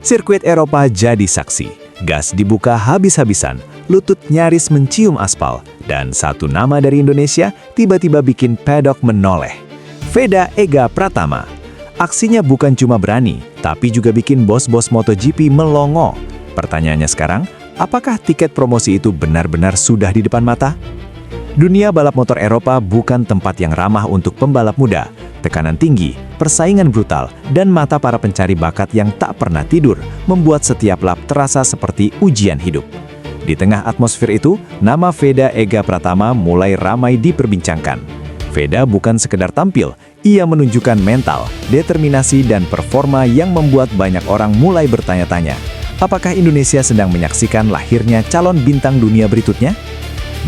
Sirkuit Eropa jadi saksi. Gas dibuka habis-habisan, lutut nyaris mencium aspal, dan satu nama dari Indonesia tiba-tiba bikin pedok menoleh. Veda Ega Pratama. Aksinya bukan cuma berani, tapi juga bikin bos-bos MotoGP melongo. Pertanyaannya sekarang, apakah tiket promosi itu benar-benar sudah di depan mata? Dunia balap motor Eropa bukan tempat yang ramah untuk pembalap muda. Tekanan tinggi, persaingan brutal, dan mata para pencari bakat yang tak pernah tidur membuat setiap lap terasa seperti ujian hidup. Di tengah atmosfer itu, nama Veda Ega Pratama mulai ramai diperbincangkan. Veda bukan sekedar tampil, ia menunjukkan mental, determinasi, dan performa yang membuat banyak orang mulai bertanya-tanya, apakah Indonesia sedang menyaksikan lahirnya calon bintang dunia berikutnya?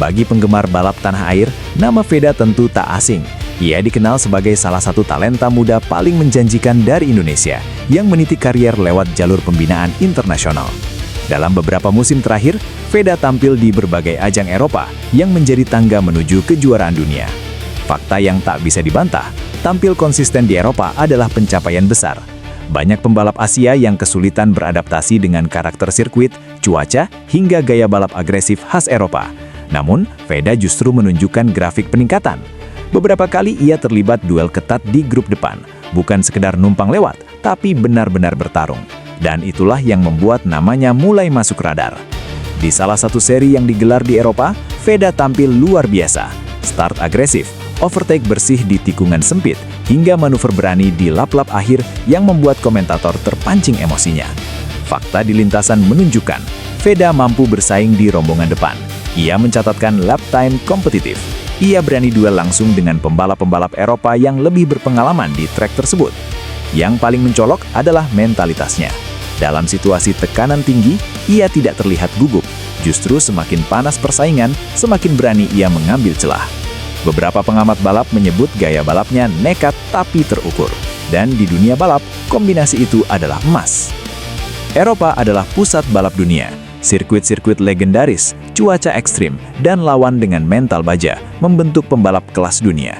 Bagi penggemar balap tanah air, nama Veda tentu tak asing. Ia dikenal sebagai salah satu talenta muda paling menjanjikan dari Indonesia yang meniti karier lewat jalur pembinaan internasional. Dalam beberapa musim terakhir, Veda tampil di berbagai ajang Eropa yang menjadi tangga menuju kejuaraan dunia. Fakta yang tak bisa dibantah, tampil konsisten di Eropa adalah pencapaian besar. Banyak pembalap Asia yang kesulitan beradaptasi dengan karakter sirkuit, cuaca, hingga gaya balap agresif khas Eropa. Namun, Veda justru menunjukkan grafik peningkatan. Beberapa kali ia terlibat duel ketat di grup depan, bukan sekedar numpang lewat, tapi benar-benar bertarung. Dan itulah yang membuat namanya mulai masuk radar. Di salah satu seri yang digelar di Eropa, Veda tampil luar biasa. Start agresif, overtake bersih di tikungan sempit, hingga manuver berani di lap-lap akhir yang membuat komentator terpancing emosinya. Fakta di lintasan menunjukkan, Veda mampu bersaing di rombongan depan. Ia mencatatkan lap time kompetitif. Ia berani duel langsung dengan pembalap-pembalap Eropa yang lebih berpengalaman di trek tersebut. Yang paling mencolok adalah mentalitasnya. Dalam situasi tekanan tinggi, ia tidak terlihat gugup. Justru semakin panas persaingan, semakin berani ia mengambil celah. Beberapa pengamat balap menyebut gaya balapnya nekat tapi terukur. Dan di dunia balap, kombinasi itu adalah emas. Eropa adalah pusat balap dunia. Sirkuit-sirkuit legendaris, cuaca ekstrim, dan lawan dengan mental baja membentuk pembalap kelas dunia.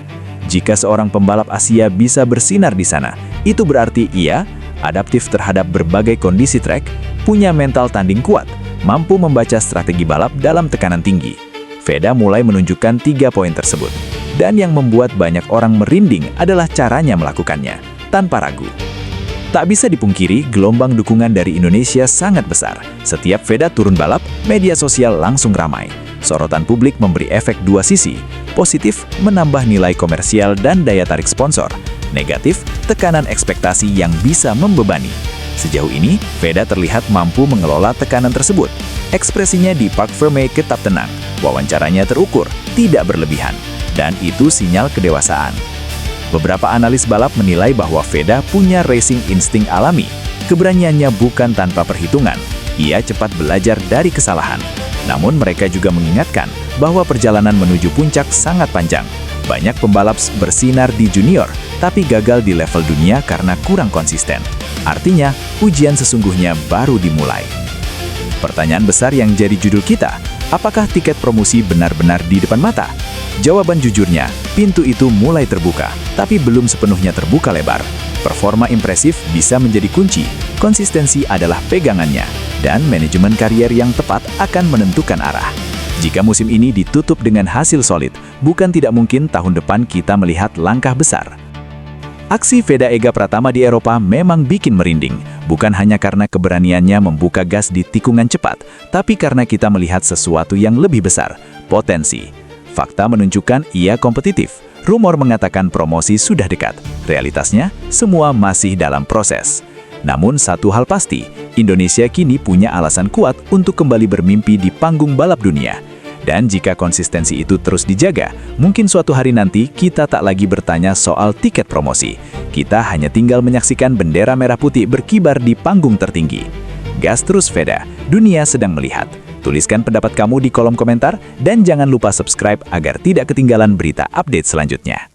Jika seorang pembalap Asia bisa bersinar di sana, itu berarti ia adaptif terhadap berbagai kondisi trek, punya mental tanding kuat, mampu membaca strategi balap dalam tekanan tinggi. Veda mulai menunjukkan 3 poin tersebut. Dan yang membuat banyak orang merinding adalah caranya melakukannya, tanpa ragu. Tak bisa dipungkiri, gelombang dukungan dari Indonesia sangat besar. Setiap Veda turun balap, media sosial langsung ramai. Sorotan publik memberi efek dua sisi. Positif, menambah nilai komersial dan daya tarik sponsor. Negatif, tekanan ekspektasi yang bisa membebani. Sejauh ini, Veda terlihat mampu mengelola tekanan tersebut. Ekspresinya di Parc Fermé tetap tenang. Wawancaranya terukur, tidak berlebihan. Dan itu sinyal kedewasaan. Beberapa analis balap menilai bahwa Veda punya racing insting alami. Keberaniannya bukan tanpa perhitungan. Ia cepat belajar dari kesalahan. Namun mereka juga mengingatkan bahwa perjalanan menuju puncak sangat panjang. Banyak pembalap bersinar di junior, tapi gagal di level dunia karena kurang konsisten. Artinya, ujian sesungguhnya baru dimulai. Pertanyaan besar yang jadi judul kita, apakah tiket promosi benar-benar di depan mata? Jawaban jujurnya, pintu itu mulai terbuka, tapi belum sepenuhnya terbuka lebar. Performa impresif bisa menjadi kunci, konsistensi adalah pegangannya, dan manajemen karier yang tepat akan menentukan arah. Jika musim ini ditutup dengan hasil solid, bukan tidak mungkin tahun depan kita melihat langkah besar. Aksi Veda Ega Pratama di Eropa memang bikin merinding, bukan hanya karena keberaniannya membuka gas di tikungan cepat, tapi karena kita melihat sesuatu yang lebih besar, potensi. Fakta menunjukkan ia kompetitif. Rumor mengatakan promosi sudah dekat. Realitasnya, semua masih dalam proses. Namun satu hal pasti, Indonesia kini punya alasan kuat untuk kembali bermimpi di panggung balap dunia. Dan jika konsistensi itu terus dijaga, mungkin suatu hari nanti kita tak lagi bertanya soal tiket promosi. Kita hanya tinggal menyaksikan bendera merah putih berkibar di panggung tertinggi. Gas terus Veda, dunia sedang melihat. Tuliskan pendapat kamu di kolom komentar dan jangan lupa subscribe agar tidak ketinggalan berita update selanjutnya.